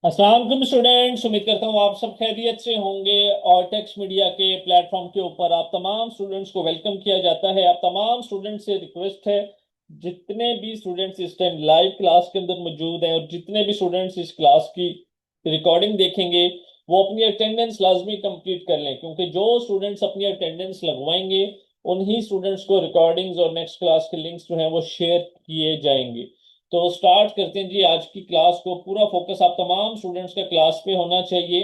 अस्सलाम वालेकुम स्टूडेंट्स, उम्मीद करता हूँ आप सब खैरियत से होंगे। और टेक्स्ट मीडिया के प्लेटफॉर्म के ऊपर आप तमाम स्टूडेंट्स को वेलकम किया जाता है। आप तमाम स्टूडेंट्स से रिक्वेस्ट है, जितने भी स्टूडेंट्स इस टाइम लाइव क्लास के अंदर मौजूद हैं और जितने भी स्टूडेंट्स इस क्लास की रिकॉर्डिंग देखेंगे, वो अपनी अटेंडेंस लाजमी कंप्लीट कर लें, क्योंकि जो स्टूडेंट्स अपनी अटेंडेंस लगवाएंगे उन्हीं स्टूडेंट्स को रिकॉर्डिंग्स और नेक्स्ट क्लास के लिंक्स जो हैं वो शेयर किए जाएंगे। तो स्टार्ट करते हैं जी आज की क्लास को। पूरा फोकस आप तमाम स्टूडेंट्स का क्लास पे होना चाहिए।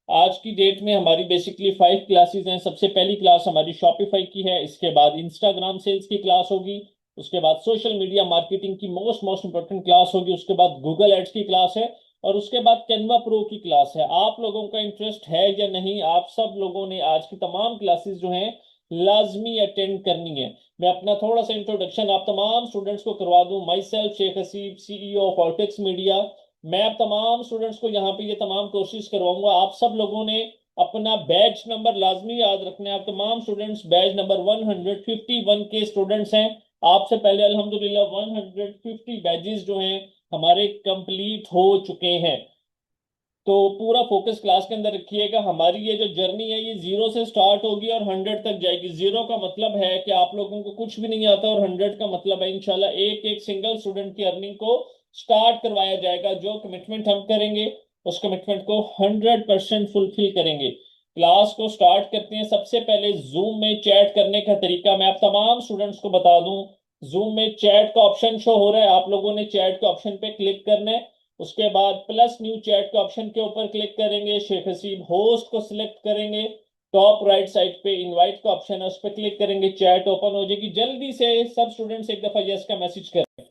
आज की डेट में हमारी बेसिकली 5 क्लासेस हैं। सबसे पहली क्लास हमारी शॉपिफाई की है, इसके बाद इंस्टाग्राम सेल्स की क्लास होगी, उसके बाद सोशल मीडिया मार्केटिंग की मोस्ट मोस्ट इंपॉर्टेंट क्लास होगी, उसके बाद गूगल एड्स की क्लास है, और उसके बाद कैनवा प्रो की क्लास है। आप लोगों का इंटरेस्ट है या नहीं? आप सब लोगों ने आज की तमाम क्लासेस जो हैं लाजमी अटेंड करनी है। मैं अपना थोड़ा सा इंट्रोडक्शन आप तमाम स्टूडेंट्स को करवा दूं। Myself Shaikh Haseeb, CEO of Altex media. मैं आप तमाम स्टूडेंट्स को यहाँ पे ये तमाम कोर्सेज करवाऊंगा। आप सब लोगों ने अपना बैच नंबर लाजमी याद रखना है। आप तमाम स्टूडेंट्स बैच नंबर 151 के स्टूडेंट्स हैं। आपसे पहले अल्हम्दुलिल्लाह 150 बैजेस जो हैं हमारे कंप्लीट हो चुके हैं। तो पूरा फोकस क्लास के अंदर रखिएगा। हमारी ये जो जर्नी है ये 0 से स्टार्ट होगी और 100 तक जाएगी। 0 का मतलब है कि आप लोगों को कुछ भी नहीं आता, और 100 का मतलब है इंशाल्लाह एक एक सिंगल स्टूडेंट की अर्निंग को स्टार्ट करवाया जाएगा। जो कमिटमेंट हम करेंगे उस कमिटमेंट को 100% फुलफिल करेंगे। क्लास को स्टार्ट करते हैं। सबसे पहले जूम में चैट करने का तरीका मैं आप तमाम स्टूडेंट्स को बता दूं। जूम में चैट का ऑप्शन शो हो रहा है, आप लोगों ने चैट के ऑप्शन पे क्लिक करना है। उसके बाद प्लस न्यू चैट के ऑप्शन के ऊपर क्लिक करेंगे, शेख हसीब होस्ट को सिलेक्ट करेंगे। टॉप राइट साइड पे इनवाइट का ऑप्शन है, उस पर क्लिक करेंगे, चैट ओपन हो जाएगी। जल्दी से सब स्टूडेंट्स एक दफा यस का मैसेज करें।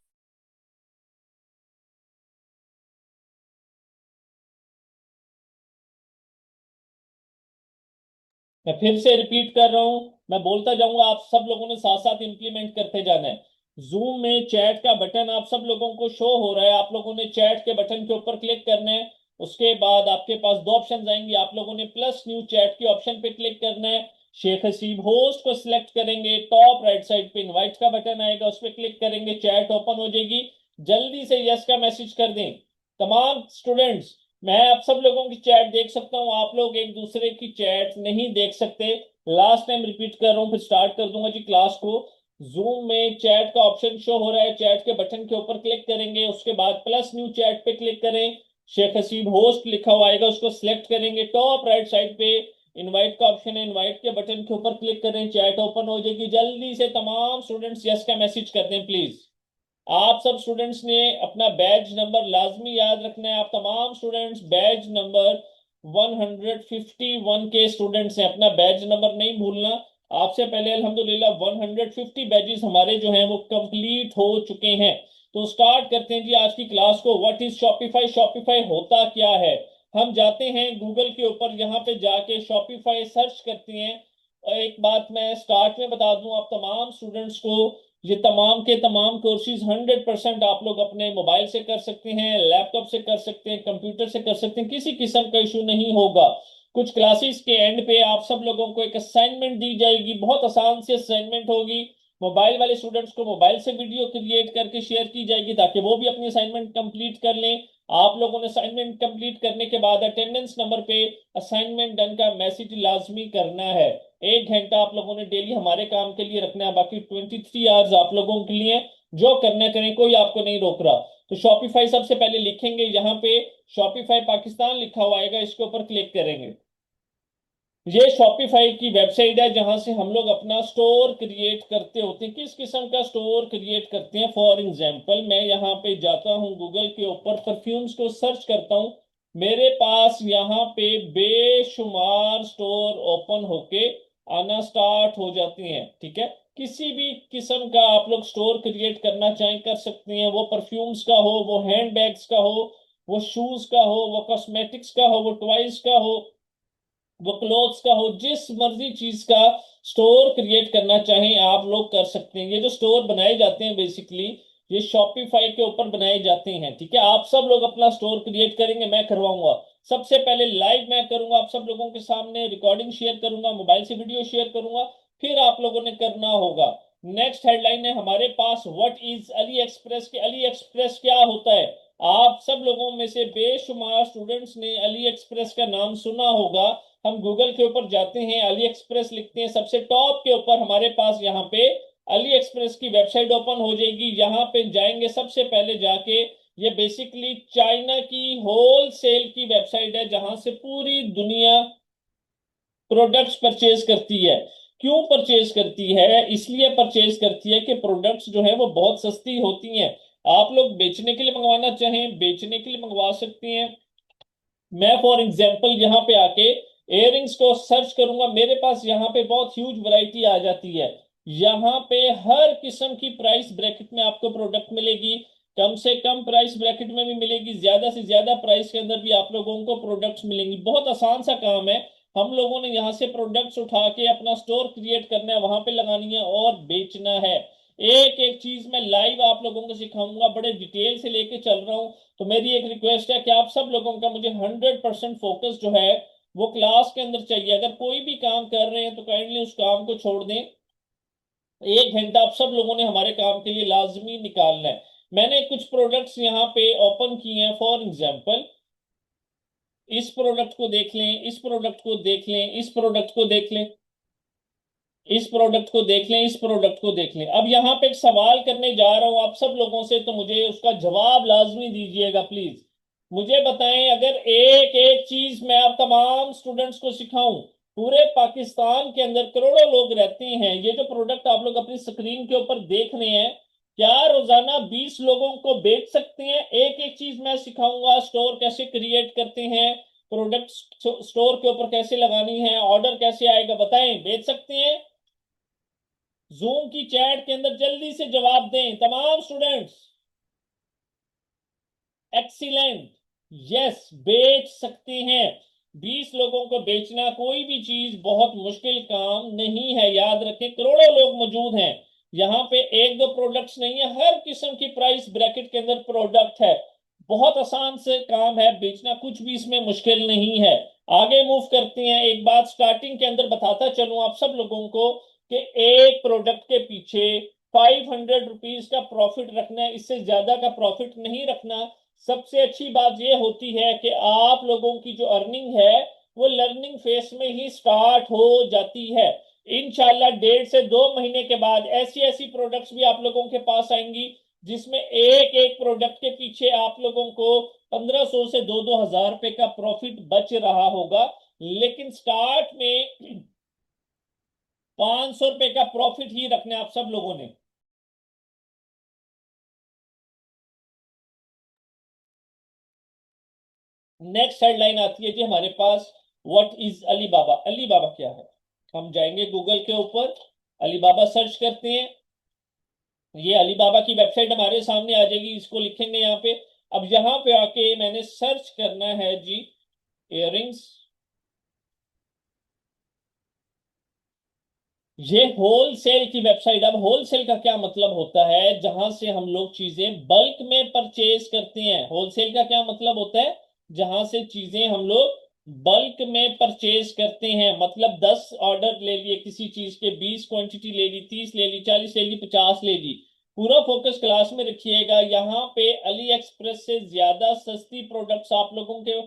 मैं फिर से रिपीट कर रहा हूं, मैं बोलता जाऊंगा, आप सब लोगों ने साथ साथ इंप्लीमेंट करते जाना है। जूम में चैट का बटन आप सब लोगों को शो हो रहा है, आप लोगों ने चैट के बटन के ऊपर क्लिक करना है। उसके बाद आपके पास दो ऑप्शन आएंगे, आप लोगों ने प्लस न्यू चैट के ऑप्शन पे क्लिक करना है। शेख हसीब होस्ट को सिलेक्ट करेंगे, टॉप राइट साइड पे इनवाइट का बटन आएगा, उस पर क्लिक करेंगे, चैट ओपन हो जाएगी। जल्दी से यस का मैसेज कर दें तमाम स्टूडेंट्स। मैं आप सब लोगों की चैट देख सकता हूं, आप लोग एक दूसरे की चैट नहीं देख सकते। लास्ट टाइम रिपीट कर रहा हूं, फिर स्टार्ट कर दूंगा जी क्लास को। जूम में चैट का ऑप्शन शो हो रहा है, चैट के बटन के ऊपर क्लिक करेंगे, उसके बाद प्लस न्यू चैट पे क्लिक करें। शेख हसीब होस्ट लिखा हुआ आएगा, उसको सिलेक्ट करेंगे। टॉप राइट साइड पे इनवाइट का ऑप्शन है, इनवाइट के बटन के ऊपर क्लिक करें, चैट ओपन हो जाएगी। जल्दी से तमाम स्टूडेंट्स यस का मैसेज कर दें प्लीज। आप सब स्टूडेंट्स ने अपना बैच नंबर लाजमी याद रखना है। आप तमाम स्टूडेंट्स बैच नंबर 151 के स्टूडेंट्स हैं, अपना बैच नंबर नहीं भूलना। आपसे पहले अल्हम्दुलिल्लाह 150 बैचेस हमारे जो हैं वो कंप्लीट हो चुके हैं। तो स्टार्ट करते हैं जी आज की क्लास को। What is Shopify? शॉपिफाई होता क्या है? हम जाते हैं गूगल के ऊपर, यहाँ पे जाके शॉपिफाई सर्च करते हैं। और एक बात मैं स्टार्ट में बता दूं आप तमाम स्टूडेंट्स को, ये तमाम के तमाम कोर्सेज 100% आप लोग अपने मोबाइल से कर सकते हैं, लैपटॉप से कर सकते हैं, कंप्यूटर से कर सकते हैं, किसी किस्म का इशू नहीं होगा। कुछ क्लासेस के एंड पे आप सब लोगों को एक असाइनमेंट दी जाएगी, बहुत आसान सी असाइनमेंट होगी। मोबाइल वाले स्टूडेंट्स को मोबाइल से वीडियो क्रिएट करके शेयर की जाएगी ताकि वो भी अपनी असाइनमेंट कंप्लीट कर लें। आप लोगों ने असाइनमेंट कंप्लीट करने के बाद अटेंडेंस नंबर पे असाइनमेंट डन का मैसेज लाजमी करना है। 1 घंटा आप लोगों ने डेली हमारे काम के लिए रखना है, बाकी 23 आवर्स आप लोगों के लिए। जो करना करें, कोई आपको नहीं रोक रहा। तो शॉपिफाई सबसे पहले लिखेंगे, यहाँ पे शॉपिफाई पाकिस्तान लिखा हुआ आएगा, इसके ऊपर क्लिक करेंगे। ये शॉपिफाई की वेबसाइट है जहां से हम लोग अपना स्टोर क्रिएट करते होते हैं। किस किस्म का स्टोर क्रिएट करते हैं? फॉर एग्जांपल मैं यहाँ पे जाता हूँ गूगल के ऊपर, परफ्यूम्स को सर्च करता हूँ। मेरे पास यहाँ पे बेशुमार स्टोर ओपन होके आना स्टार्ट हो जाती हैं, ठीक है। किसी भी किस्म का आप लोग स्टोर क्रिएट करना चाहें कर सकते हैं। वो परफ्यूम्स का हो, वो हैंड बैग्स का हो, वो शूज का हो, वो कॉस्मेटिक्स का हो, वो टॉयज का हो, वो क्लोथ्स का हो, जिस मर्जी चीज का स्टोर क्रिएट करना चाहें आप लोग कर सकते हैं। ये जो स्टोर बनाए जाते हैं बेसिकली ये शॉपिफाई के ऊपर बनाए जाते हैं, ठीक है। आप सब लोग अपना स्टोर क्रिएट करेंगे, मैं करवाऊंगा। सबसे पहले लाइव मैं करूंगा, आप सब लोगों के सामने रिकॉर्डिंग शेयर करूंगा, मोबाइल से वीडियो शेयर करूंगा, फिर आप लोगों ने करना होगा। नेक्स्ट हेडलाइन है हमारे पास, व्हाट इज अली एक्सप्रेस के अली एक्सप्रेस क्या होता है? आप सब लोगों में से बेशुमार स्टूडेंट्स ने अली एक्सप्रेस का नाम सुना होगा। हम गूगल के ऊपर जाते हैं, अली एक्सप्रेस लिखते हैं, सबसे टॉप के ऊपर हमारे पास यहाँ पे अली एक्सप्रेस की वेबसाइट ओपन हो जाएगी। यहाँ पे जाएंगे सबसे पहले जाके, ये बेसिकली चाइना की होल सेल की वेबसाइट है जहां से पूरी दुनिया प्रोडक्ट्स परचेज करती है। क्यों परचेज करती है? इसलिए परचेज करती है कि प्रोडक्ट्स जो है वो बहुत सस्ती होती हैं। आप लोग बेचने के लिए मंगवाना चाहें, बेचने के लिए मंगवा सकते हैं। मैं फॉर एग्जांपल यहाँ पे आके इयररिंग्स को सर्च करूंगा, मेरे पास यहाँ पे बहुत ह्यूज वैरायटी आ जाती है। यहाँ पे हर किस्म की प्राइस ब्रैकेट में आपको प्रोडक्ट मिलेगी, कम से कम प्राइस ब्रैकेट में भी मिलेगी, ज्यादा से ज्यादा प्राइस के अंदर भी आप लोगों को प्रोडक्ट्स मिलेंगी। बहुत आसान सा काम है। हम लोगों ने यहाँ से प्रोडक्ट्स उठा के अपना स्टोर क्रिएट करना है, वहां पे लगानी है और बेचना है। एक एक चीज मैं लाइव आप लोगों को सिखाऊंगा, बड़े डिटेल से लेके चल रहा हूँ। तो मेरी एक रिक्वेस्ट है कि आप सब लोगों का मुझे 100% फोकस जो है वो क्लास के अंदर चाहिए। अगर कोई भी काम कर रहे हैं तो काइंडली उस काम को छोड़ दें। 1 घंटा आप सब लोगों ने हमारे काम के लिए लाजमी निकालना है। मैंने कुछ प्रोडक्ट्स यहाँ पे ओपन किए हैं। फॉर एग्जाम्पल इस प्रोडक्ट को देख लें, इस प्रोडक्ट को देख लें, इस प्रोडक्ट को देख लें, इस प्रोडक्ट को देख लें, इस प्रोडक्ट को देख लें। अब यहाँ पे एक सवाल करने जा रहा हूं आप सब लोगों से, तो मुझे उसका जवाब लाजमी दीजिएगा प्लीज। मुझे बताएं, अगर एक एक चीज मैं आप तमाम स्टूडेंट्स को सिखाऊं, पूरे पाकिस्तान के अंदर करोड़ों लोग रहते हैं, ये जो प्रोडक्ट आप लोग अपनी स्क्रीन के ऊपर देख रहे हैं, क्या रोजाना 20 लोगों को बेच सकते हैं? एक एक चीज मैं सिखाऊंगा, स्टोर कैसे क्रिएट करते हैं, प्रोडक्ट स्टोर के ऊपर कैसे लगानी है, ऑर्डर कैसे आएगा, बताएं बेच सकते हैं? जूम की चैट के अंदर जल्दी से जवाब दें तमाम स्टूडेंट्स। एक्सीलेंट, यस बेच सकते हैं। 20 लोगों को बेचना कोई भी चीज बहुत मुश्किल काम नहीं है। याद रखें, करोड़ों लोग मौजूद हैं यहाँ पे, एक दो प्रोडक्ट्स नहीं है, हर किस्म की प्राइस ब्रैकेट के अंदर प्रोडक्ट है। बहुत आसान से काम है, बेचना कुछ भी इसमें मुश्किल नहीं है। आगे मूव करते हैं। एक बात स्टार्टिंग के अंदर बताता चलूं आप सब लोगों को कि एक प्रोडक्ट के पीछे 500 रुपीज का प्रॉफिट रखना है, इससे ज्यादा का प्रॉफिट नहीं रखना। सबसे अच्छी बात यह होती है कि आप लोगों की जो अर्निंग है वो लर्निंग फेस में ही स्टार्ट हो जाती है। इंशाल्लाह 1.5 से 2 महीने के बाद ऐसी ऐसी प्रोडक्ट्स भी आप लोगों के पास आएंगी जिसमें एक एक प्रोडक्ट के पीछे आप लोगों को 1500 से 2-2 हज़ार रुपए का प्रॉफिट बच रहा होगा। लेकिन स्टार्ट में 500 रुपए का प्रॉफिट ही रखना है आप सब लोगों ने। नेक्स्ट हेडलाइन आती है जी हमारे पास, व्हाट इज अलीबाबा। अलीबाबा क्या है? हम जाएंगे गूगल के ऊपर, अलीबाबा सर्च करते हैं, ये अलीबाबा की वेबसाइट हमारे सामने आ जाएगी, इसको लिखेंगे यहाँ पे। अब यहाँ पे आके मैंने सर्च करना है जी इयररिंग्स। ये होलसेल की वेबसाइट। अब होलसेल का क्या मतलब होता है? जहां से हम लोग चीजें बल्क में परचेज करते हैं। होलसेल का क्या मतलब होता है? जहां से चीजें हम लोग बल्क में परचेज करते हैं। मतलब 10 ऑर्डर ले लिए किसी चीज के, 20 क्वांटिटी ले ली, 30 ले ली, 40 ले ली, 50 ले ली। पूरा फोकस क्लास में रखिएगा। यहाँ पे अली एक्सप्रेस से ज्यादा सस्ती प्रोडक्ट्स आप लोगों के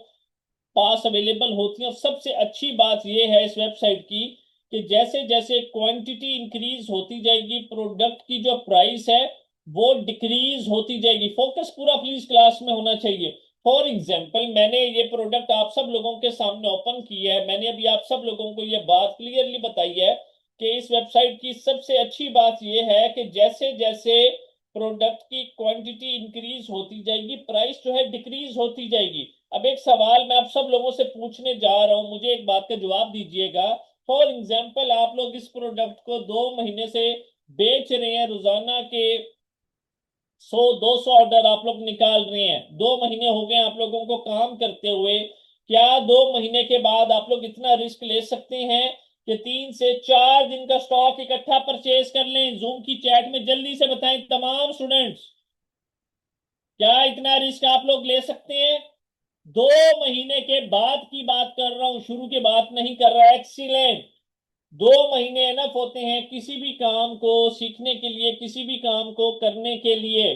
पास अवेलेबल होती हैं। और सबसे अच्छी बात यह है इस वेबसाइट की कि जैसे जैसे क्वांटिटी इंक्रीज होती जाएगी, प्रोडक्ट की जो प्राइस है वो डिक्रीज होती जाएगी। फोकस पूरा प्लीज क्लास में होना चाहिए। फॉर एग्जाम्पल मैंने ये प्रोडक्ट आप सब लोगों के सामने ओपन किया है, मैंने अभी आप सब लोगों को ये बात क्लियरली बताई है कि इस वेबसाइट की सबसे अच्छी बात यह है कि जैसे जैसे प्रोडक्ट की क्वांटिटी इंक्रीज होती जाएगी, प्राइस जो है डिक्रीज होती जाएगी। अब एक सवाल मैं आप सब लोगों से पूछने जा रहा हूं, मुझे एक बात का जवाब दीजिएगा। फॉर एग्जाम्पल आप लोग इस प्रोडक्ट को 2 महीने से बेच रहे हैं, रोजाना के 100-200 ऑर्डर आप लोग निकाल रहे हैं, 2 महीने हो गए आप लोगों को काम करते हुए। क्या 2 महीने के बाद आप लोग इतना रिस्क ले सकते हैं कि 3 से 4 दिन का स्टॉक इकट्ठा परचेज कर लें? जूम की चैट में जल्दी से बताएं तमाम स्टूडेंट्स, क्या इतना रिस्क आप लोग ले सकते हैं? 2 महीने के बाद की बात कर रहा हूं, शुरू की बात नहीं कर रहा। एक्सीलेंट। 2 महीने एनफ होते हैं किसी भी काम को सीखने के लिए, किसी भी काम को करने के लिए।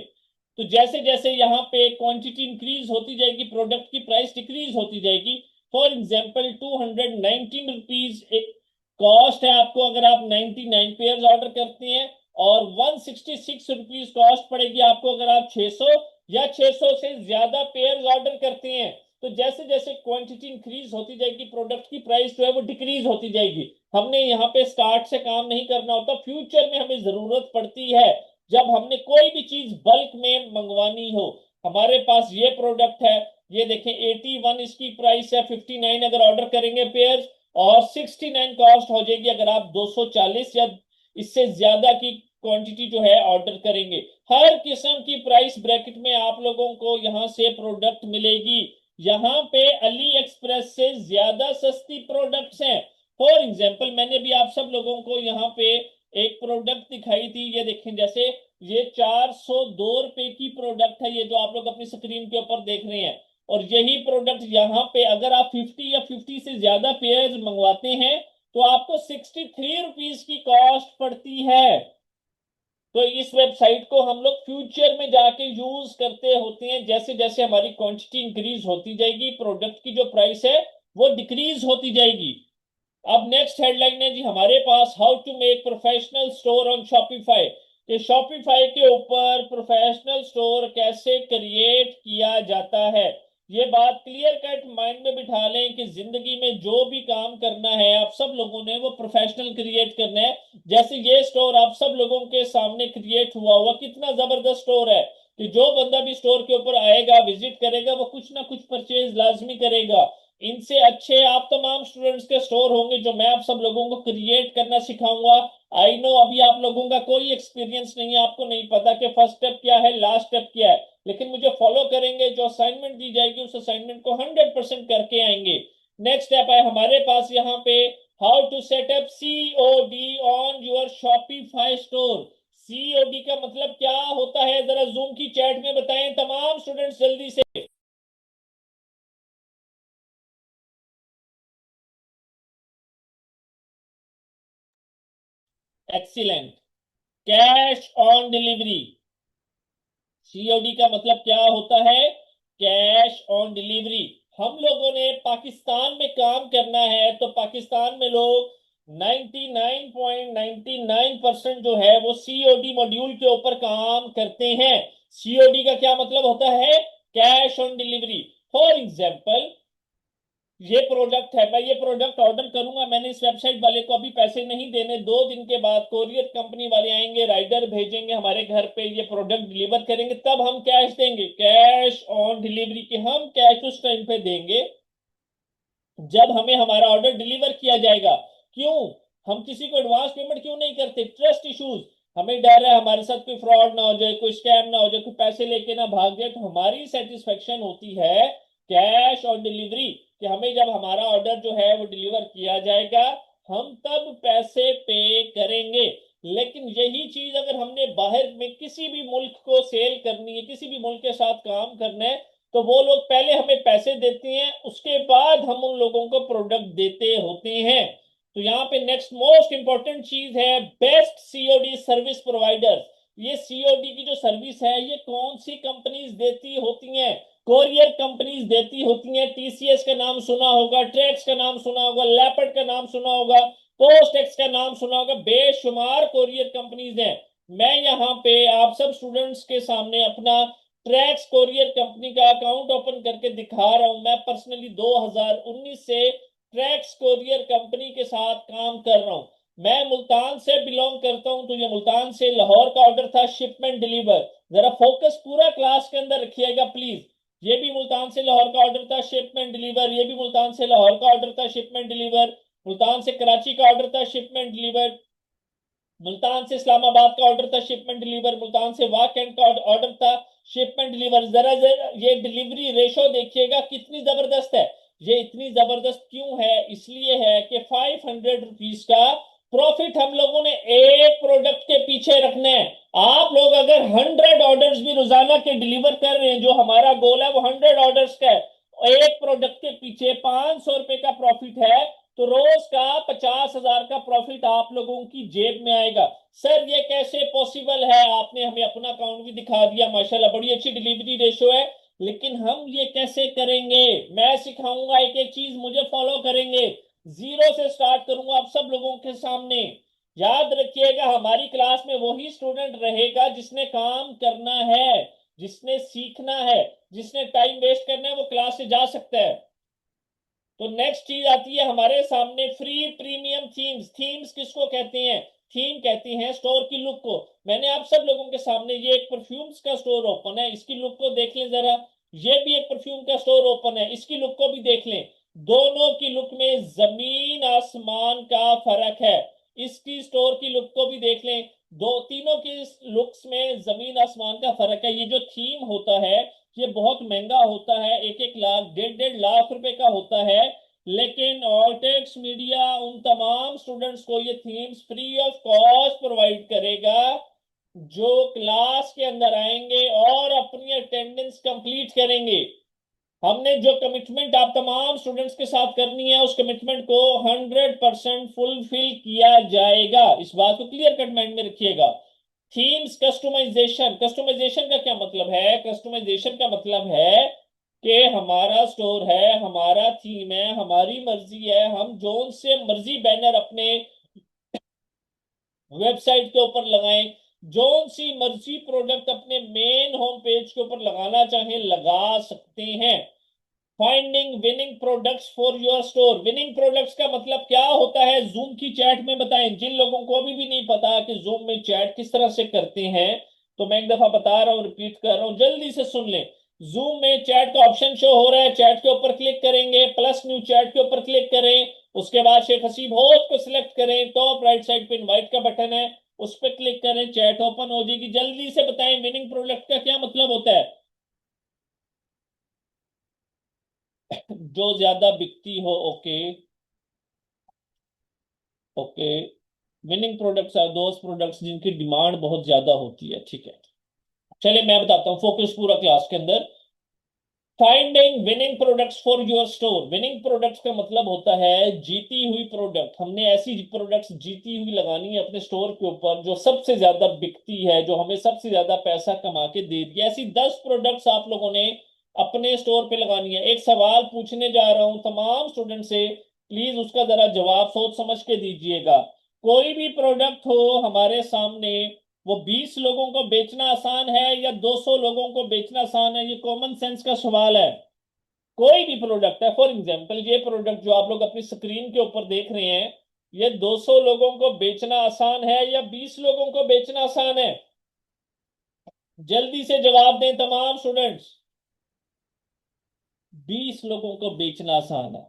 तो जैसे जैसे यहाँ पे क्वांटिटी इंक्रीज होती जाएगी, प्रोडक्ट की प्राइस डिक्रीज होती जाएगी। फॉर एग्जाम्पल 219 रुपीज एक कॉस्ट है आपको अगर आप 99 पेयर ऑर्डर करते हैं, और 166 रुपीज कॉस्ट पड़ेगी आपको अगर आप 600 या 600 से ज्यादा पेयर ऑर्डर करते हैं। तो जैसे जैसे क्वांटिटी इंक्रीज होती जाएगी, प्रोडक्ट की प्राइस जो है वो डिक्रीज होती जाएगी। हमने यहाँ पे स्टार्ट से काम नहीं करना होता, फ्यूचर में हमें जरूरत पड़ती है जब हमने कोई भी चीज बल्क में मंगवानी हो। हमारे पास ये प्रोडक्ट है, ये देखें 81 इसकी प्राइस है, 59 अगर ऑर्डर करेंगे पेयर, और 69 कॉस्ट हो जाएगी अगर आप 240 या इससे ज्यादा की क्वांटिटी जो है ऑर्डर करेंगे। हर किस्म की प्राइस ब्रैकेट में आप लोगों को यहां से प्रोडक्ट मिलेगी। यहाँ पे अली एक्सप्रेस से ज्यादा सस्ती प्रोडक्ट्स हैं। फॉर एग्जाम्पल मैंने भी आप सब लोगों को यहाँ पे एक प्रोडक्ट दिखाई थी, ये देखें, जैसे ये 402 रुपए की प्रोडक्ट है, ये जो आप लोग अपनी स्क्रीन के ऊपर देख रहे हैं। और यही प्रोडक्ट यहाँ पे अगर आप 50 या 50 से ज्यादा पेयर मंगवाते हैं तो आपको 63 रुपीज की कॉस्ट पड़ती है। तो इस वेबसाइट को हम लोग फ्यूचर में जाके यूज करते होते हैं, जैसे जैसे हमारी क्वांटिटी इंक्रीज होती जाएगी, प्रोडक्ट की जो प्राइस है वो डिक्रीज होती जाएगी। अब नेक्स्ट हेडलाइन है जी हमारे पास, how to make professional store on Shopify. कि शॉपिफाई के ऊपर प्रोफेशनल स्टोर कैसे क्रिएट किया जाता है। ये बात क्लियर कट माइंड में बिठा लें कि जिंदगी में जो भी काम करना है आप सब लोगों ने वो प्रोफेशनल क्रिएट करना है। जैसे ये स्टोर आप सब लोगों के सामने क्रिएट हुआ हुआ, कितना जबरदस्त स्टोर है कि जो बंदा भी स्टोर के ऊपर आएगा, विजिट करेगा, वो कुछ ना कुछ परचेज लाजमी करेगा। इनसे अच्छे आप तमाम स्टूडेंट्स के स्टोर होंगे जो मैं आप सब लोगों को क्रिएट करना सिखाऊंगा। आई नो अभी आप लोगों का कोई एक्सपीरियंस नहीं है, आपको नहीं पता कि फर्स्ट स्टेप क्या है, लास्ट स्टेप क्या है, लेकिन मुझे फॉलो करेंगे, जो असाइनमेंट दी जाएगी उस असाइनमेंट को 100% करके आएंगे। नेक्स्ट स्टेप है हमारे पास यहाँ पे, how to set up COD on your Shopify store. COD का मतलब क्या होता है, जरा जूम की चैट में बताएं तमाम स्टूडेंट्स जल्दी से। Excellent. Cash on delivery. COD का मतलब क्या होता है, कैश ऑन डिलीवरी। हम लोगों ने पाकिस्तान में काम करना है तो पाकिस्तान में लोग 99.99% जो है वो सीओडी मॉड्यूल के ऊपर काम करते हैं। सीओडी का क्या मतलब होता है, cash on delivery. For example ये प्रोडक्ट है, मैं ये प्रोडक्ट ऑर्डर करूंगा, मैंने इस वेबसाइट वाले को अभी पैसे नहीं देने, 2 दिन के बाद कोरियर कंपनी वाले आएंगे, राइडर भेजेंगे हमारे घर पे, ये प्रोडक्ट डिलीवर करेंगे, तब हम कैश देंगे, कैश ऑन डिलीवरी के हम कैश उस टाइम पे देंगे जब हमें हमारा ऑर्डर डिलीवर किया जाएगा। क्यों हम किसी को एडवांस पेमेंट क्यों नहीं करते, ट्रस्ट इश्यूज। हमें डर है हमारे साथ कोई फ्रॉड ना हो जाए, कोई स्कैम ना हो जाए, कोई पैसे लेके ना भाग जाए। तो हमारी सेटिस्फेक्शन होती है कैश ऑन डिलीवरी, कि हमें जब हमारा ऑर्डर जो है वो डिलीवर किया जाएगा हम तब पैसे पे करेंगे। लेकिन यही चीज अगर हमने बाहर में किसी भी मुल्क को सेल करनी है, किसी भी मुल्क के साथ काम करना है, तो वो लोग पहले हमें पैसे देते हैं, उसके बाद हम उन लोगों को प्रोडक्ट देते होते हैं। तो यहाँ पे नेक्स्ट मोस्ट इंपॉर्टेंट चीज है, बेस्ट सीओडी सर्विस प्रोवाइडर। ये सीओडी की जो सर्विस है ये कौन सी कंपनीज देती होती हैं, कोरियर कंपनीज देती होती हैं। टीसीएस का नाम सुना होगा, ट्रेक्स का नाम सुना होगा, लैपर्ड का नाम सुना होगा, पोस्टेक्स का नाम सुना होगा, बेशुमार कोरियर कंपनीज हैं। मैं यहाँ पे आप सब स्टूडेंट्स के सामने अपना ट्रैक्स कोरियर कंपनी का अकाउंट ओपन करके दिखा रहा हूं। मैं पर्सनली 2019 से ट्रैक्स कोरियर कंपनी के साथ काम कर रहा हूं। मैं मुल्तान से बिलोंग करता हूं, तो ये मुल्तान से लाहौर का ऑर्डर था, शिपमेंट डिलीवर। जरा फोकस पूरा क्लास के अंदर रखिएगा प्लीज। ये भी मुल्तान से लाहौर का ऑर्डर था, शिपमेंट डिलीवर। ये भी मुल्तान से लाहौर का ऑर्डर था, शिपमेंट डिलीवर। मुल्तान से कराची का ऑर्डर था, शिपमेंट डिलीवर। मुल्तान से इस्लामाबाद का ऑर्डर था, शिपमेंट डिलीवर। मुल्तान से वाकएंड का ऑर्डर था, शिपमेंट डिलीवर। जरा जरा ये डिलीवरी रेशो देखिएगा कितनी जबरदस्त है। ये इतनी जबरदस्त क्यों है, इसलिए है कि 500 रुपीज का प्रॉफिट हम लोगों ने एक प्रोडक्ट के पीछे रखना है। आप लोग अगर 100 ऑर्डर्स भी रोजाना के डिलीवर कर रहे हैं, जो हमारा गोल है वो 100 ऑर्डर्स का है, एक प्रोडक्ट के पीछे 500 रुपए का प्रॉफिट है, तो रोज का 50,000 का प्रॉफिट आप लोगों की जेब में आएगा। सर ये कैसे पॉसिबल है, आपने हमें अपना अकाउंट भी भी दिखा दिया, माशाल्लाह बड़ी अच्छी डिलीवरी रेशो है। लेकिन हम ये कैसे करेंगे? मैं सिखाऊंगा एक एक चीज, मुझे फॉलो करेंगे। जीरो से स्टार्ट करूंगा आप सब लोगों के सामने। याद रखिएगा, हमारी क्लास में वही स्टूडेंट रहेगा जिसने काम करना है, जिसने सीखना है। जिसने टाइम वेस्ट करना है वो क्लास से जा सकता है। तो नेक्स्ट चीज आती है हमारे सामने, फ्री प्रीमियम थीम्स। थीम्स किसको कहते हैं? थीम कहती हैं स्टोर की लुक को। मैंने आप सब लोगों के सामने ये एक परफ्यूम्स का स्टोर ओपन है, इसकी लुक को देख लें जरा। ये भी एक परफ्यूम का स्टोर ओपन है, इसकी लुक को भी देख लें। दोनों की लुक में जमीन आसमान का फर्क है। इसकी स्टोर की लुक को भी देख लें, दो तीनों की लुक्स में जमीन आसमान का फर्क है। ये जो थीम होता है ये बहुत महंगा होता है, 1-1 लाख 1.5-1.5 लाख रुपए का होता है। लेकिन ऑल्टेक्स मीडिया उन तमाम स्टूडेंट्स को ये themes free of cost provide करेगा जो क्लास के अंदर आएंगे और अपनी अटेंडेंस कंप्लीट करेंगे। हमने जो कमिटमेंट आप तमाम स्टूडेंट्स के साथ करनी है उस कमिटमेंट को 100% फुलफिल किया जाएगा। इस बात को क्लियर कट माइंड में रखिएगा। थीम्स कस्टमाइजेशन, कस्टमाइजेशन का क्या मतलब है? कस्टमाइजेशन का मतलब है कि हमारा स्टोर है, हमारा थीम है, हमारी मर्जी है, हम जोन से मर्जी बैनर अपने वेबसाइट के ऊपर लगाएं, जोन सी मर्जी प्रोडक्ट अपने मेन होम पेज के ऊपर लगाना चाहें लगा सकते हैं। Finding winning products for your store. Winning products का मतलब क्या होता है? जूम की चैट में बताएं। जिन लोगों को अभी भी नहीं पता कि जूम में चैट किस तरह से करते हैं, तो मैं एक दफा बता रहा हूं, रिपीट कर रहा हूं, जल्दी से सुन लें। जूम में चैट का ऑप्शन शो हो रहा है, चैट के ऊपर क्लिक करेंगे, प्लस न्यू चैट के ऊपर क्लिक करें। उसके बाद शेख हसीब होस्ट को सिलेक्ट करें, टॉप राइट साइड पे इनवाइट का बटन है, उस पर क्लिक करें, चैट ओपन हो जाएगी। जल्दी से बताएं विनिंग प्रोडक्ट का क्या मतलब होता है? जो ज्यादा बिकती हो। Okay, okay. Winning products are those products जिनकी डिमांड बहुत ज्यादा होती है। ठीक है, चलिए मैं बताता हूँ, फोकस पूरा क्लास के अंदर। Finding winning products for your store. Winning products का मतलब होता है जीती हुई प्रोडक्ट। हमने ऐसी प्रोडक्ट्स जीती हुई लगानी है अपने स्टोर के ऊपर जो सबसे ज्यादा बिकती है, जो हमें सबसे ज्यादा पैसा कमा के दे रही है। ऐसी 10 प्रोडक्ट्स आप लोगों ने अपने स्टोर पे लगानी है। एक सवाल पूछने जा रहा हूं तमाम स्टूडेंट से, प्लीज उसका जरा जवाब सोच समझ के दीजिएगा। कोई भी प्रोडक्ट हो हमारे सामने, वो 20 लोगों को बेचना आसान है या 200 लोगों को बेचना आसान है? ये कॉमन सेंस का सवाल है। कोई भी प्रोडक्ट है, फॉर एग्जांपल ये प्रोडक्ट जो आप लोग अपनी स्क्रीन के ऊपर देख रहे हैं, ये 200 लोगों को बेचना आसान है या 20 लोगों को बेचना आसान है? जल्दी से जवाब दें तमाम स्टूडेंट्स। 20 लोगों को बेचना आसान है।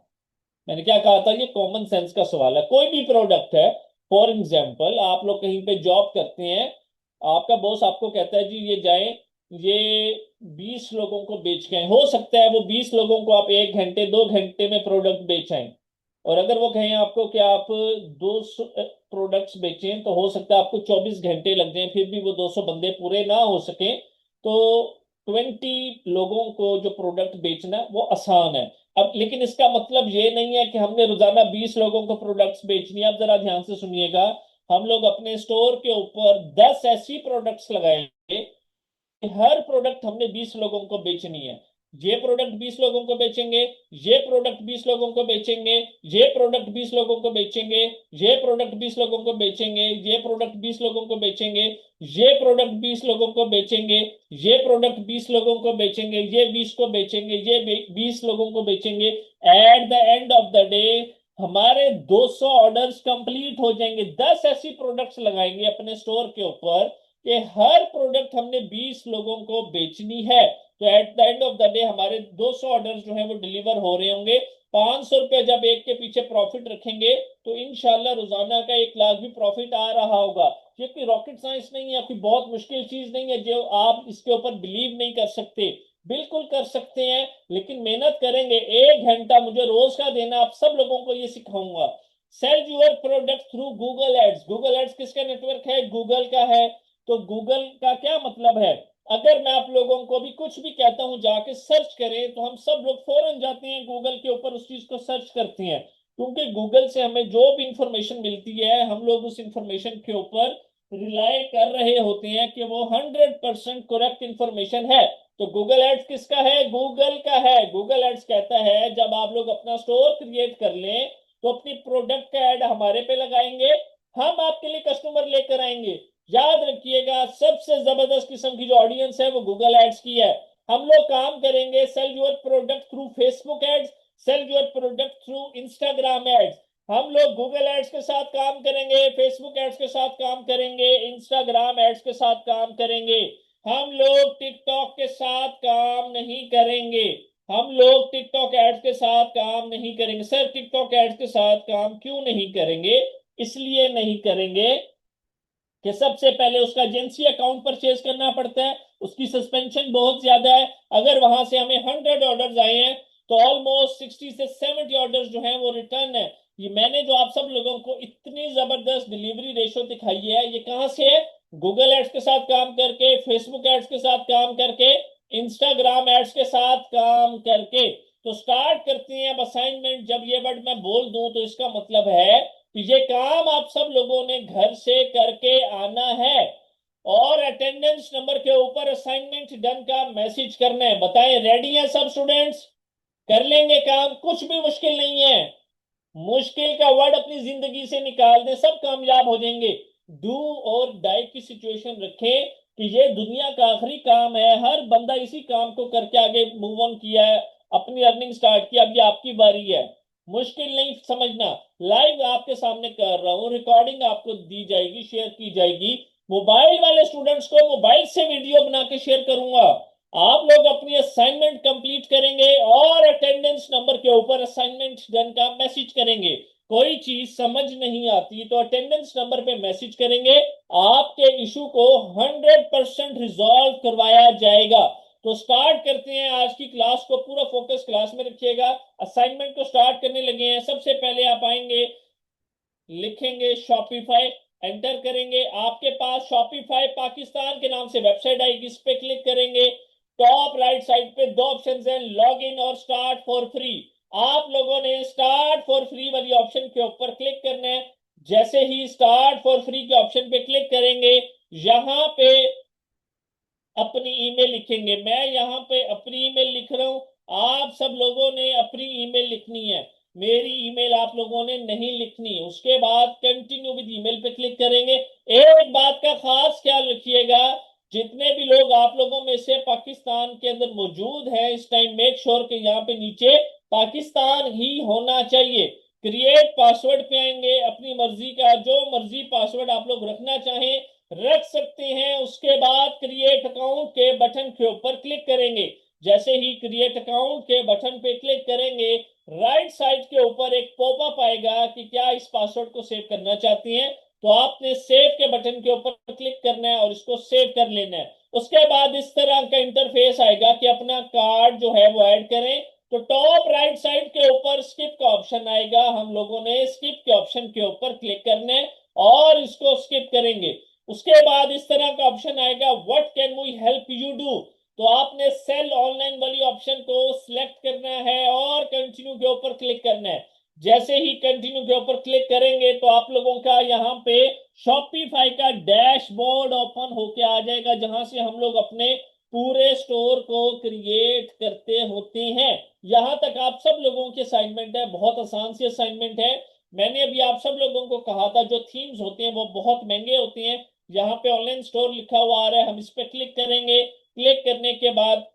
मैंने क्या कहा था? ये कॉमन सेंस का सवाल है। कोई भी प्रोडक्ट है, फॉर एग्जाम्पल आप लोग कहीं पे जॉब करते हैं, आपका बॉस आपको कहता है जी ये जाएं, ये 20 लोगों को बेच के आएं। हो सकता है वो 20 लोगों को आप 1 घंटे 2 घंटे में प्रोडक्ट बेचाएं। और अगर वो कहें आपको कि आप 200 प्रोडक्ट्स बेचें, तो हो सकता है आपको 24 घंटे लग जाएं, फिर भी वो 200 बंदे पूरे ना हो सके। तो 20 लोगों को जो प्रोडक्ट बेचना है वो आसान है। अब लेकिन इसका मतलब ये नहीं है कि हमने रोजाना 20 लोगों को प्रोडक्ट्स बेचनी है। अब जरा ध्यान से सुनिएगा, हम लोग अपने स्टोर के ऊपर 10 ऐसी प्रोडक्ट्स लगाएंगे, हर प्रोडक्ट हमने 20 लोगों को बेचनी है। ये प्रोडक्ट 20 लोगों को बेचेंगे, ये प्रोडक्ट 20 लोगों को बेचेंगे, ये प्रोडक्ट 20 लोगों को बेचेंगे, ये प्रोडक्ट 20 लोगों को बेचेंगे, ये प्रोडक्ट 20 लोगों को बेचेंगे, ये प्रोडक्ट 20 लोगों को बेचेंगे, ये प्रोडक्ट 20 लोगों को बेचेंगे, ये 20 को बेचेंगे, ये 20 लोगों को बेचेंगे। At the end of the day हमारे 200 ऑर्डर्स कंप्लीट हो जाएंगे। 10 ऐसी प्रोडक्ट्स लगाएंगे अपने स्टोर के ऊपर कि हर प्रोडक्ट हमने 20 लोगों को बेचनी है। तो at the end of the day हमारे 200 ऑर्डर्स जो है वो डिलीवर हो रहे होंगे। 500 रुपये जब एक के पीछे प्रॉफिट रखेंगे तो इंशाल्लाह रोजाना का 1 लाख भी प्रॉफिट आ रहा होगा। ये कोई रॉकेट साइंस नहीं है, कोई बहुत मुश्किल चीज नहीं है जो आप इसके ऊपर बिलीव नहीं कर सकते। बिल्कुल कर सकते हैं, लेकिन मेहनत करेंगे। 1 घंटा मुझे रोज का देना, आप सब लोगों को ये सिखाऊंगा। Sell your product through Google ads. Google ads किसका नेटवर्क है? गूगल का है। तो गूगल का क्या मतलब है? अगर मैं आप लोगों को भी कुछ भी कहता हूं जाके सर्च करें, तो हम सब लोग फौरन जाते हैं गूगल के ऊपर, उस चीज को सर्च करते हैं। क्योंकि गूगल से हमें जो भी इंफॉर्मेशन मिलती है हम लोग उस इंफॉर्मेशन के ऊपर रिलाय कर रहे होते हैं कि वो 100% करेक्ट इंफॉर्मेशन है। तो गूगल एड्स किसका है? गूगल का है। गूगल एड्स कहता है जब आप लोग अपना स्टोर क्रिएट कर लें तो अपनी प्रोडक्ट का ऐड हमारे पे लगाएंगे, हम आपके लिए कस्टमर लेकर आएंगे। याद रखिएगा, सबसे जबरदस्त किस्म की जो ऑडियंस है वो गूगल एड्स की है। हम लोग काम करेंगे sell your product through Facebook ads, sell your product through Instagram ads. हम लोग गूगल एड्स के साथ काम करेंगे, फेसबुक एड्स के साथ काम करेंगे, इंस्टाग्राम एड्स के साथ काम करेंगे। हम लोग टिकटॉक के साथ काम नहीं करेंगे। हम लोग टिकटॉक एड्स के साथ काम नहीं करेंगे। सर टिकटॉक एड्स के साथ काम क्यों नहीं करेंगे? इसलिए नहीं करेंगे कि सबसे पहले उसका एजेंसी अकाउंट परचेज करना पड़ता है, उसकी सस्पेंशन बहुत ज्यादा है। अगर वहां से हमें 100 ऑर्डर आए हैं तो ऑलमोस्ट 60 से 70 ऑर्डर जो हैं वो रिटर्न है। ये मैंने जो आप सब लोगों को इतनी जबरदस्त डिलीवरी रेशो दिखाई है, ये कहां से है? गूगल एड्स के साथ काम करके, फेसबुक एड्स के साथ काम करके, इंस्टाग्राम एड्स के साथ काम करके। तो स्टार्ट करते हैं अब असाइनमेंट। जब ये वर्ड मैं बोल दूं तो इसका मतलब है तो ये काम आप सब लोगों ने घर से करके आना है और अटेंडेंस नंबर के ऊपर असाइनमेंट डन का मैसेज करना है। बताएं, रेडी हैं सब स्टूडेंट्स? कर लेंगे काम, कुछ भी मुश्किल नहीं है। मुश्किल का वर्ड अपनी जिंदगी से निकाल दें, सब कामयाब हो जाएंगे। डू और डाई की सिचुएशन रखें कि ये दुनिया का आखिरी काम है, हर बंदा इसी काम को करके आगे मूव ऑन किया है, अपनी अर्निंग स्टार्ट की, अब ये आपकी बारी है। मुश्किल नहीं समझना। लाइव आपके सामने कर रहा हूं, रिकॉर्डिंग आपको दी जाएगी, शेयर की जाएगी। मोबाइल वाले स्टूडेंट्स को मोबाइल से वीडियो बना के शेयर करूंगा। आप लोग अपनी असाइनमेंट कंप्लीट करेंगे और अटेंडेंस नंबर के ऊपर असाइनमेंट डन का मैसेज करेंगे। कोई चीज समझ नहीं आती तो अटेंडेंस नंबर पे मैसेज करेंगे, आपके इशू को 100% रिजॉल्व करवाया जाएगा। तो स्टार्ट करते हैं आज की क्लास को, पूरा फोकस क्लास में रखिएगा। असाइनमेंट को स्टार्ट करने लगे हैं। सबसे पहले आप आएंगे, लिखेंगे शॉपिफाई, एंटर करेंगे। आपके पास शॉपिफाई पाकिस्तान के नाम से वेबसाइट आएगी, इस पे क्लिक करेंगे। टॉप राइट साइड पे दो ऑप्शन हैं, लॉग इन और स्टार्ट फॉर फ्री। आप लोगों ने स्टार्ट फॉर फ्री वाली ऑप्शन के ऊपर क्लिक करना है। जैसे ही स्टार्ट फॉर फ्री के ऑप्शन पे क्लिक करेंगे, यहां पे अपनी ईमेल लिखेंगे। मैं यहाँ पे अपनी ईमेल लिख रहा हूं, आप सब लोगों ने अपनी ईमेल लिखनी है। मेरी ईमेल आप लोगों ने नहीं लिखनी। उसके बाद कंटिन्यू विद ईमेल पे क्लिक करेंगे। एक बात का खास ख्याल रखिएगा, जितने भी लोग आप लोगों में से पाकिस्तान के अंदर मौजूद हैं इस टाइम, मेक श्योर कि यहाँ पे नीचे पाकिस्तान ही होना चाहिए। क्रिएट पासवर्ड पे आएंगे, अपनी मर्जी का जो मर्जी पासवर्ड आप लोग रखना चाहें रख सकते हैं। उसके बाद क्रिएट अकाउंट के बटन के ऊपर क्लिक करेंगे। जैसे ही क्रिएट अकाउंट के बटन पे क्लिक करेंगे, राइट साइड के ऊपर एक पॉपअप आएगा कि क्या इस पासवर्ड को सेव करना चाहती हैं। तो आपने सेव के बटन के ऊपर क्लिक करना है और इसको सेव कर लेना है। उसके बाद इस तरह का इंटरफेस आएगा कि अपना कार्ड जो है वो ऐड करें। तो टॉप राइट साइड के ऊपर स्किप का ऑप्शन आएगा, हम लोगों ने स्किप के ऑप्शन के ऊपर क्लिक करना है और इसको स्किप करेंगे। उसके बाद इस तरह का ऑप्शन आएगा, what can we help you do. तो आपने सेल ऑनलाइन वाली ऑप्शन को सिलेक्ट करना है और कंटिन्यू के ऊपर क्लिक करना है। जैसे ही कंटिन्यू के ऊपर क्लिक करेंगे तो आप लोगों का यहाँ पे शॉपिफाई का डैशबोर्ड ओपन होके आ जाएगा, जहां से हम लोग अपने पूरे स्टोर को क्रिएट करते होते हैं। यहां तक आप सब लोगों की असाइनमेंट है, बहुत आसान सी असाइनमेंट है। मैंने अभी आप सब लोगों को कहा था जो थीम्स होते हैं वो बहुत महंगे होते हैं। यहाँ पे ऑनलाइन स्टोर लिखा हुआ आ रहा है, हम इस पे क्लिक करेंगे। क्लिक करने के बाद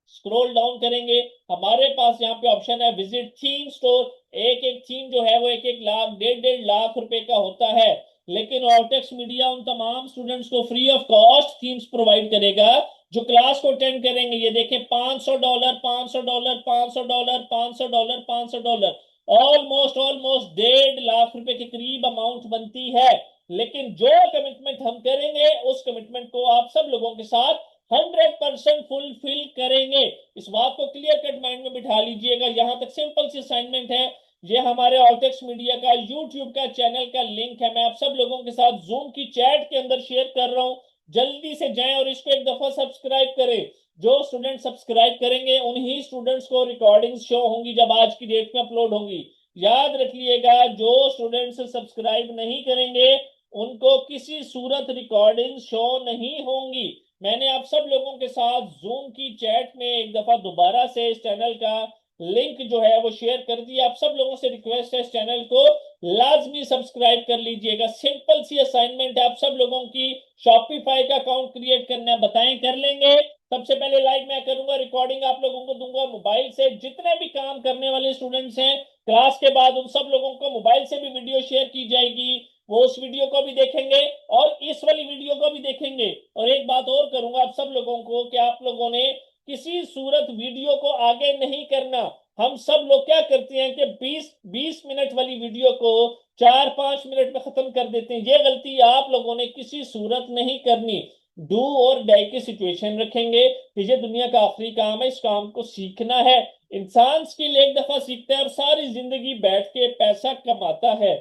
स्क्रॉल डाउन करेंगे, हमारे पास यहाँ पे ऑप्शन है विजिट थीम स्टोर। एक एक थीम जो है वो एक एक लाख, डेढ़ डेढ़ लाख रुपए का होता है। लेकिन ऑर्टेक्स मीडिया उन तमाम स्टूडेंट्स को free of cost themes provide करेगा जो क्लास को अटेंड करेंगे। ये देखें, $500, $500, $500, $500, $500, ऑलमोस्ट ऑलमोस्ट डेढ़ लाख रुपए के करीब अमाउंट बनती है। लेकिन जो कमिटमेंट हम करेंगे उस कमिटमेंट को आप सब लोगों के साथ 100% फुलफिल करेंगे। इस बात को क्लियर कट माइंड में बिठा लीजिएगा। यहां तक सिंपल सी असाइनमेंट है। ये हमारे ऑल्टेक्स मीडिया का यूट्यूब का चैनल का लिंक है, मैं आप सब लोगों के साथ जूम की चैट के अंदर शेयर कर रहा हूं। जल्दी से जाएं और इसको एक दफा सब्सक्राइब करें। जो स्टूडेंट सब्सक्राइब करेंगे उन्हीं स्टूडेंट्स को रिकॉर्डिंग शो होंगी जब आज की डेट में अपलोड होंगी। याद रखिएगा, जो स्टूडेंट्स सब्सक्राइब नहीं करेंगे उनको किसी सूरत रिकॉर्डिंग शो नहीं होंगी। मैंने आप सब लोगों के साथ जूम की चैट में एक दफा दोबारा से इस चैनल का लिंक जो है वो शेयर कर दिया। आप सब लोगों से रिक्वेस्ट है इस चैनल को लाजमी सब्सक्राइब कर लीजिएगा। सिंपल सी असाइनमेंट है आप सब लोगों की, शॉपिफाई का अकाउंट क्रिएट करना है, बताएं कर लेंगे? सबसे पहले लाइव मैं करूंगा, रिकॉर्डिंग आप लोगों को दूंगा मोबाइल से। जितने भी काम करने वाले स्टूडेंट्स हैं क्लास के बाद, उन सब लोगों को मोबाइल से भी वीडियो शेयर की जाएगी, वो उस वीडियो को भी देखेंगे और इस वाली वीडियो को भी देखेंगे। और एक बात और करूंगा आप सब लोगों को कि आप लोगों ने किसी सूरत वीडियो को आगे नहीं करना। हम सब लोग क्या करते हैं कि 20-20 मिनट वाली वीडियो को 4-5 मिनट में खत्म कर देते हैं। ये गलती आप लोगों ने किसी सूरत नहीं करनी। डू और डाई की सिचुएशन रखेंगे कि ये दुनिया का आखिरी काम है, इस काम को सीखना है। इंसान स्किल एक दफा सीखता है और सारी जिंदगी बैठ के पैसा कमाता है।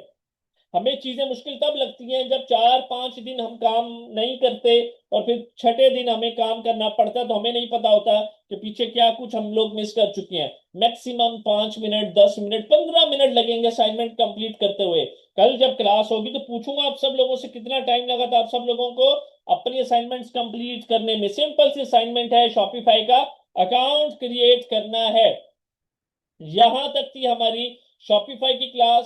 हमें चीजें मुश्किल तब लगती हैं जब 4-5 दिन हम काम नहीं करते और फिर छठे दिन हमें काम करना पड़ता है, तो हमें नहीं पता होता कि पीछे क्या कुछ हम लोग मिस कर चुके हैं। मैक्सिमम 5 मिनट, 10 मिनट, 15 मिनट लगेंगे असाइनमेंट कंप्लीट करते हुए। कल जब क्लास होगी तो पूछूंगा आप सब लोगों से कितना टाइम लगा था आप सब लोगों को अपनी असाइनमेंट्स कंप्लीट करने में। सिंपल सी असाइनमेंट है, शॉपिफाई का अकाउंट क्रिएट करना है। यहां तक थी हमारी शॉपिफाई की क्लास।